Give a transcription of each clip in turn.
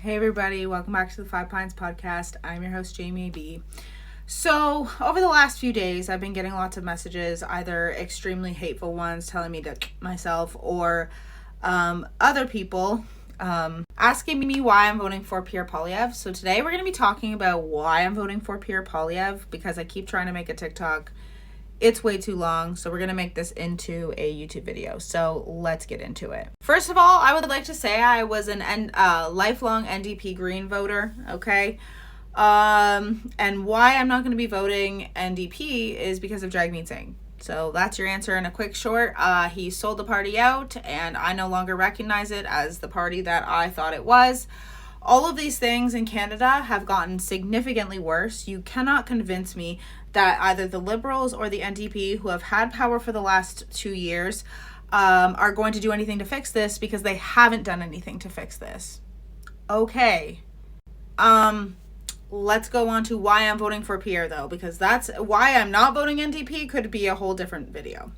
Hey everybody, welcome back to the Five Pines podcast. I'm your host Jamie B. So over the last few days, I've been getting lots of messages, either extremely hateful ones telling me to myself or other people asking me why I'm voting for Pierre Poilievre. So today we're going to be talking about why I'm voting for Pierre Poilievre because I keep trying to make a TikTok. It's way too long, so we're going to make this into a YouTube video. So let's get into it. First of all, I would like to say I was an lifelong NDP Green voter, okay? And why I'm not going to be voting NDP is because of Jagmeet Singh. So that's your answer in a quick short. He sold the party out, and I no longer recognize it as the party that I thought it was. All of these things in Canada have gotten significantly worse. You cannot convince me that either the Liberals or the NDP, who have had power for the last 2 years, are going to do anything to fix this because they haven't done anything to fix this. Okay. Let's go on to why I'm voting for Pierre, though, because that's why I'm not voting NDP could be a whole different video.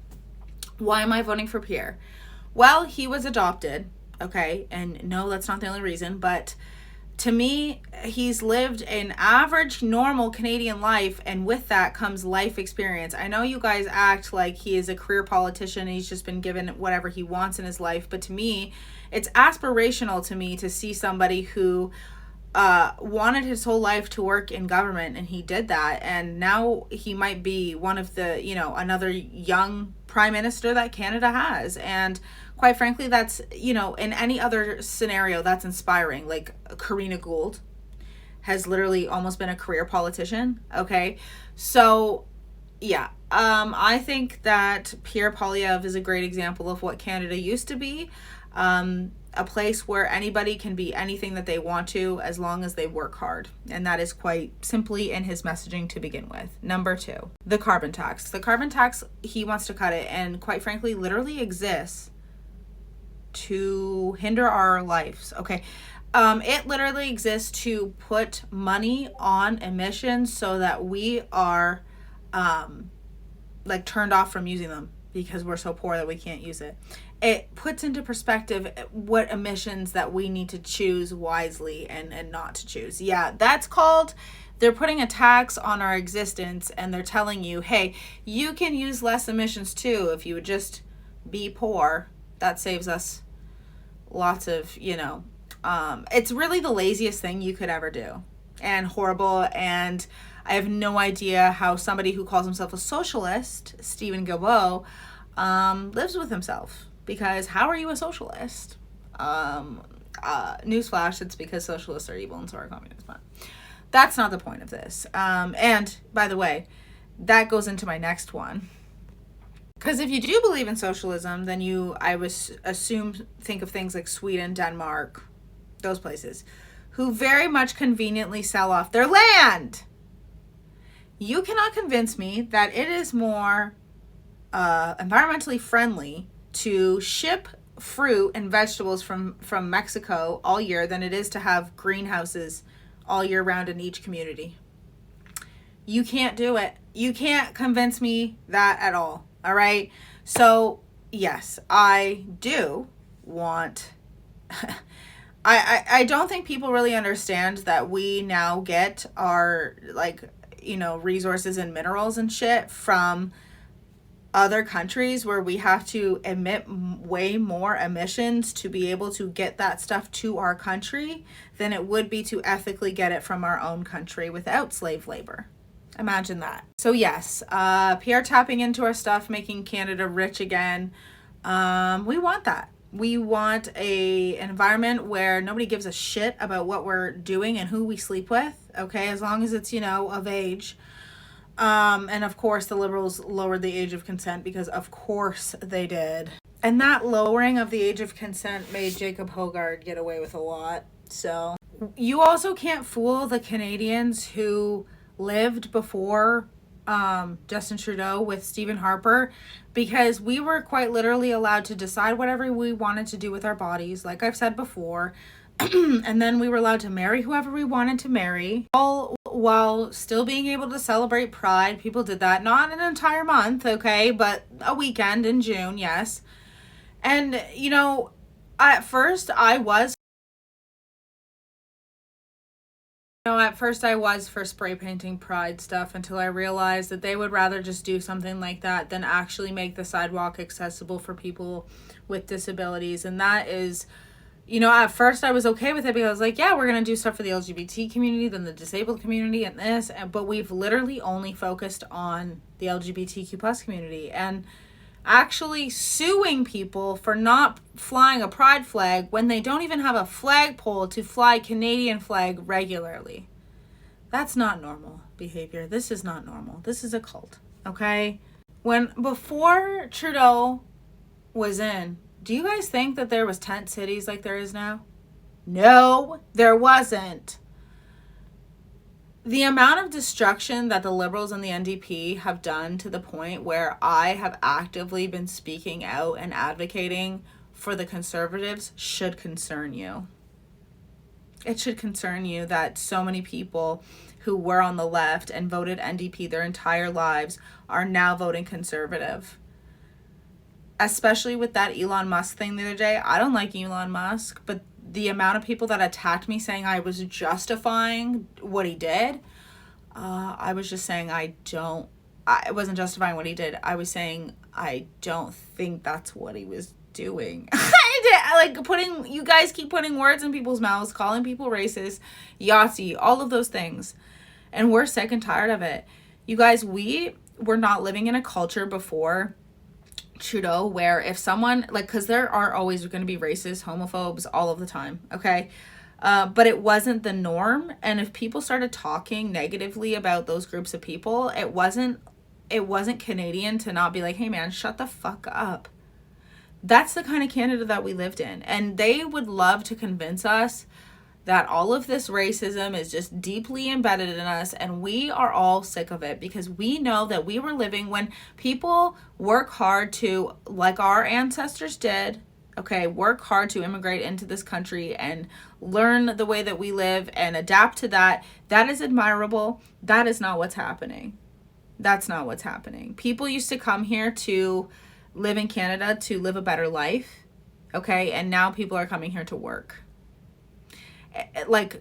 Why am I voting for Pierre? Well, he was adopted, okay? And no, that's not the only reason, but to me, he's lived an average, normal Canadian life, and with that comes life experience. I know you guys act like he is a career politician and he's just been given whatever he wants in his life, but to me, it's aspirational to me to see somebody who wanted his whole life to work in government, and he did that, and now he might be one of the, another young prime minister that Canada has, and quite frankly, that's, in any other scenario, that's inspiring. Like Karina Gould has literally almost been a career politician. Okay. So yeah, I think that Pierre Poilievre is a great example of what Canada used to be. A place where anybody can be anything that they want to as long as they work hard. And that is quite simply in his messaging to begin with. Number 2, the carbon tax. The carbon tax, he wants to cut it, and quite frankly, literally exists to hinder our lives. Okay. It literally exists to put money on emissions so that we are turned off from using them because we're so poor that we can't use it. It puts into perspective what emissions that we need to choose wisely and not to choose. Yeah, that's called, they're putting a tax on our existence, and they're telling you, hey, you can use less emissions too if you would just be poor. That saves us lots of, it's really the laziest thing you could ever do, and horrible. And I have no idea how somebody who calls himself a socialist, Stephen Guilbeault, lives with himself. Because how are you a socialist? Newsflash, it's because socialists are evil and so are communists. But that's not the point of this. And by the way, that goes into my next one. Because if you do believe in socialism, then I would assume, think of things like Sweden, Denmark, those places, who very much conveniently sell off their land. You cannot convince me that it is more environmentally friendly to ship fruit and vegetables from Mexico all year than it is to have greenhouses all year round in each community. You can't do it. You can't convince me that at all. All right. So yes, I do want, I don't think people really understand that we now get our resources and minerals and shit from other countries where we have to emit way more emissions to be able to get that stuff to our country than it would be to ethically get it from our own country without slave labor. Imagine that. So yes, Pierre tapping into our stuff, making Canada rich again. We want that. We want an environment where nobody gives a shit about what we're doing and who we sleep with. Okay, as long as it's, of age. And of course the Liberals lowered the age of consent because of course they did. And that lowering of the age of consent made Jacob Hoggard get away with a lot. So you also can't fool the Canadians who lived before Justin Trudeau with Stephen Harper, because we were quite literally allowed to decide whatever we wanted to do with our bodies, like I've said before. And then we were allowed to marry whoever we wanted to marry, all while still being able to celebrate Pride. People did that, not an entire month, okay, but a weekend in June, yes. And, at first I was At first I was for spray painting pride stuff until I realized that they would rather just do something like that than actually make the sidewalk accessible for people with disabilities. And that is, at first I was okay with it because I was like, yeah, we're going to do stuff for the LGBT community, then the disabled community and this. But we've literally only focused on the LGBTQ plus community and actually suing people for not flying a pride flag when they don't even have a flagpole to fly Canadian flag regularly. That's not normal behavior. This is not normal. This is a cult, okay? Before Trudeau was in, do you guys think that there was tent cities like there is now? No, there wasn't. The amount of destruction that the Liberals and the NDP have done to the point where I have actively been speaking out and advocating for the Conservatives should concern you. It should concern you that so many people who were on the left and voted NDP their entire lives are now voting Conservative. Especially with that Elon Musk thing the other day. I don't like Elon Musk, but the amount of people that attacked me saying I was justifying what he did, I was just saying I wasn't justifying what he did. I was saying I don't think that's what he was doing. You guys keep putting words in people's mouths, calling people racist, Yahtzee, all of those things. And we're sick and tired of it. You guys, we were not living in a culture before Trudeau where if someone, because there are always going to be racist, homophobes all of the time, okay? But it wasn't the norm. And if people started talking negatively about those groups of people, it wasn't Canadian to not be like, hey man, shut the fuck up. That's the kind of Canada that we lived in. And they would love to convince us that all of this racism is just deeply embedded in us, and we are all sick of it because we know that we were living when people work hard to, like our ancestors did, okay, work hard to immigrate into this country and learn the way that we live and adapt to that. That is admirable. That is not what's happening. That's not what's happening. People used to come here to live in Canada to live a better life, okay, and now people are coming here to work.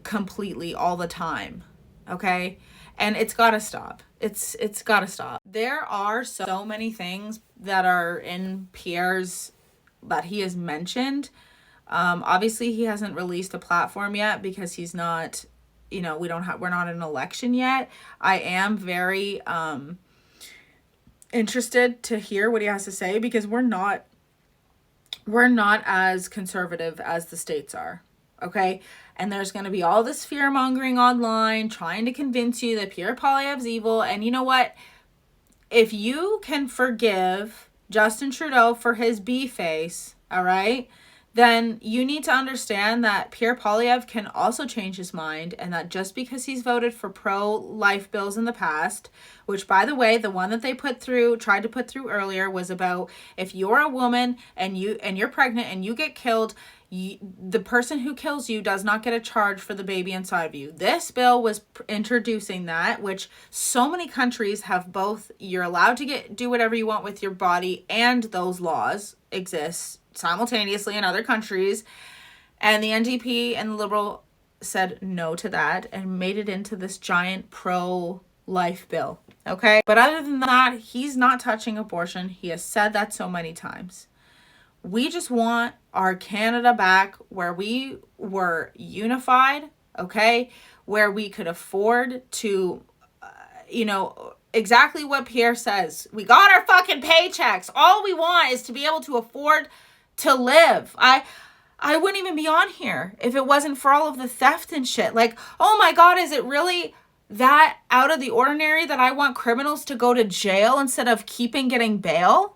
Completely all the time, okay? And it's got to stop. It's got to stop. There are so many things that are in Pierre's that he has mentioned. Obviously he hasn't released a platform yet because he's not, we're not in an election yet. I am very interested to hear what he has to say because we're not as conservative as the states are, okay? And there's going to be all this fear mongering online trying to convince you that Pierre Poilievre's evil. And you know what? If you can forgive Justin Trudeau for his bee face, all right, then you need to understand that Pierre Poilievre can also change his mind, and that just because he's voted for pro-life bills in the past, which, by the way, the one that they tried to put through earlier was about if you're a woman and you're pregnant and you get killed, the person who kills you does not get a charge for the baby inside of you. This bill was introducing that, which so many countries have both. You're allowed to do whatever you want with your body, and those laws exist simultaneously in other countries. And the NDP and the Liberal said no to that and made it into this giant pro-life bill, okay? But other than that, he's not touching abortion. He has said that so many times. We just want our Canada back where we were unified, okay? Where we could afford to, exactly what Pierre says. We got our fucking paychecks. All we want is to be able to afford to live. I wouldn't even be on here if it wasn't for all of the theft and shit. Oh my God, is it really that out of the ordinary that I want criminals to go to jail instead of getting bail?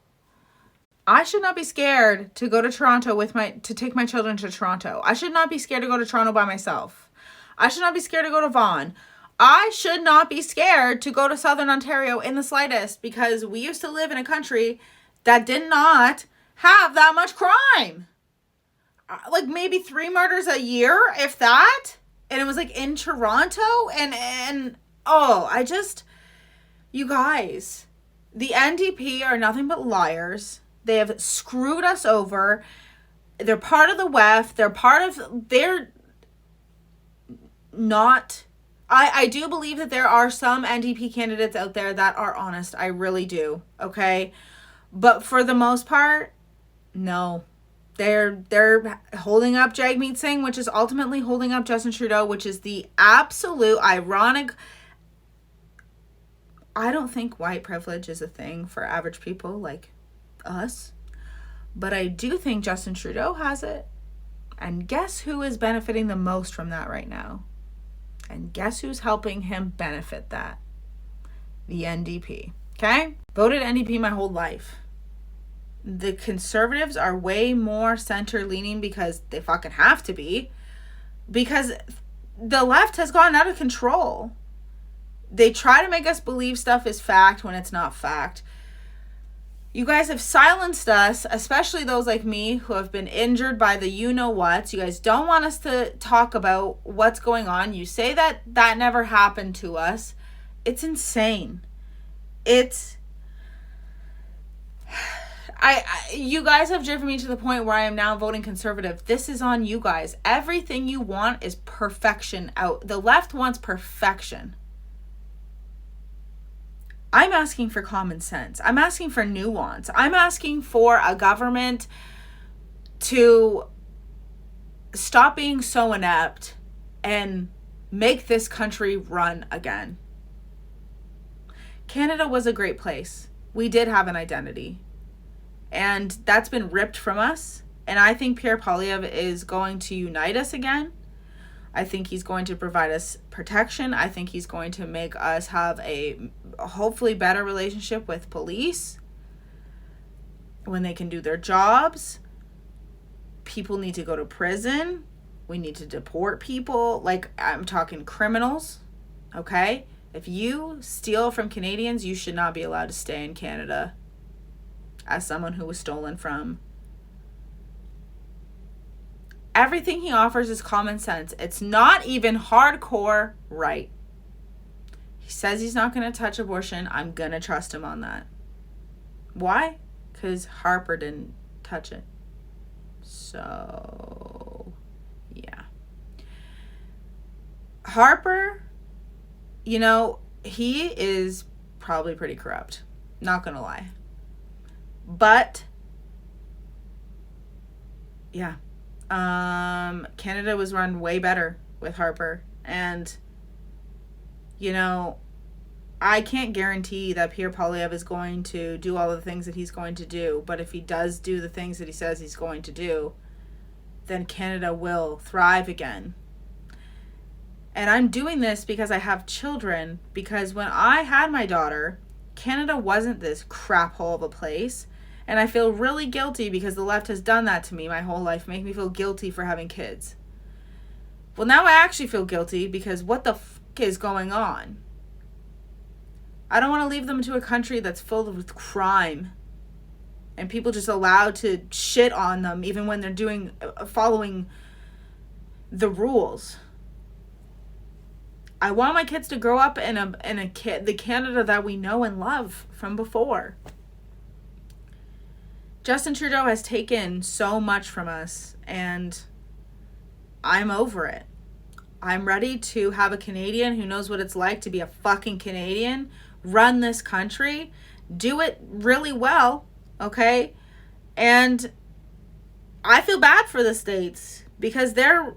I should not be scared to go to Toronto to take my children to Toronto. I should not be scared to go to Toronto by myself. I should not be scared to go to Vaughan. I should not be scared to go to Southern Ontario in the slightest, because we used to live in a country that did not have that much crime. Maybe 3 murders a year, if that. And it was in Toronto. You guys, the NDP are nothing but liars. They have screwed us over. They're part of the WEF. They're not I do believe that there are some NDP candidates out there that are honest. I really do. Okay. But for the most part, no. They're holding up Jagmeet Singh, which is ultimately holding up Justin Trudeau, which is the absolute ironic. I don't think white privilege is a thing for average people like us. But I do think Justin Trudeau has it. And guess who is benefiting the most from that right now? And guess who's helping him benefit that? The NDP. Okay? Voted NDP my whole life. The conservatives are way more center leaning because they fucking have to be. Because the left has gone out of control. They try to make us believe stuff is fact when it's not fact. You guys have silenced us, especially those like me who have been injured by the you-know-whats. You guys don't want us to talk about what's going on. You say that that never happened to us. It's insane. You guys have driven me to the point where I am now voting conservative. This is on you guys. Everything you want is perfection out. The left wants perfection. I'm asking for common sense. I'm asking for nuance. I'm asking for a government to stop being so inept and make this country run again. Canada was a great place. We did have an identity. And that's been ripped from us. And I think Pierre Poilievre is going to unite us again. I think he's going to provide us protection. I think he's going to make us have a hopefully better relationship with police when they can do their jobs. People need to go to prison. We need to deport people. Like, I'm talking criminals. Okay? If you steal from Canadians, you should not be allowed to stay in Canada as someone who was stolen from. Everything he offers is common sense. It's not even hardcore right. He says he's not going to touch abortion. I'm going to trust him on that. Why? Because Harper didn't touch it. So, yeah. Harper, he is probably pretty corrupt. Not going to lie. But, yeah. Canada was run way better with Harper. And, I can't guarantee that Pierre Poilievre is going to do all the things that he's going to do. But if he does do the things that he says he's going to do, then Canada will thrive again. And I'm doing this because I have children. Because when I had my daughter, Canada wasn't this crap hole of a place. And I feel really guilty because the left has done that to me my whole life, make me feel guilty for having kids. Well, now I actually feel guilty because what the fuck is going on? I don't want to leave them to a country that's filled with crime and people just allowed to shit on them even when they're following the rules. I want my kids to grow up in the Canada that we know and love from before. Justin Trudeau has taken so much from us, and I'm over it. I'm ready to have a Canadian who knows what it's like to be a fucking Canadian, run this country, do it really well, okay? And I feel bad for the States because their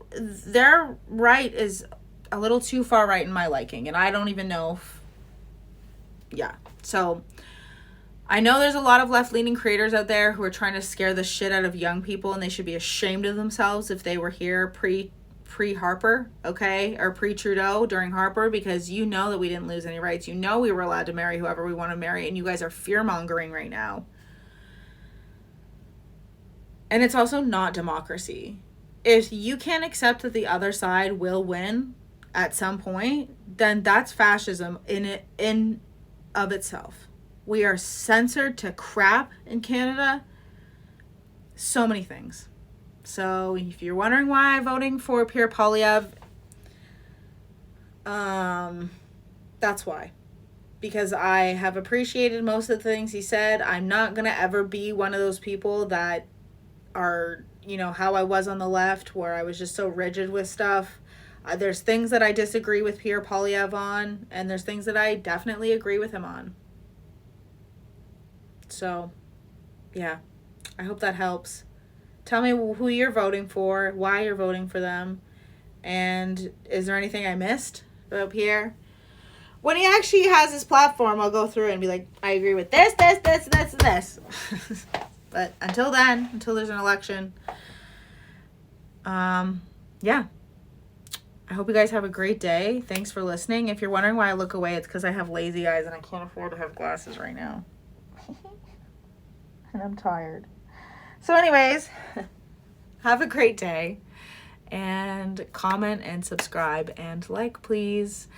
right is a little too far right in my liking, and I don't even know so I know there's a lot of left-leaning creators out there who are trying to scare the shit out of young people, and they should be ashamed of themselves if they were here pre-Harper, okay? Or pre-Trudeau during Harper, because you know that we didn't lose any rights. You know we were allowed to marry whoever we want to marry, and you guys are fear-mongering right now. And it's also not democracy. If you can't accept that the other side will win at some point, then that's fascism in of itself. We are censored to crap in Canada. So many things. So if you're wondering why I'm voting for Pierre Poilievre, that's why. Because I have appreciated most of the things he said. I'm not going to ever be one of those people that are, how I was on the left, where I was just so rigid with stuff. There's things that I disagree with Pierre Poilievre on, and there's things that I definitely agree with him on. So, yeah, I hope that helps. Tell me who you're voting for, why you're voting for them, and is there anything I missed about Pierre? When he actually has his platform, I'll go through and be like, I agree with this, this, this, this, and this. But until then, until there's an election, yeah. I hope you guys have a great day. Thanks for listening. If you're wondering why I look away, it's because I have lazy eyes and I can't afford to have glasses right now. And I'm tired. So anyways, have a great day. And comment and subscribe and like, please.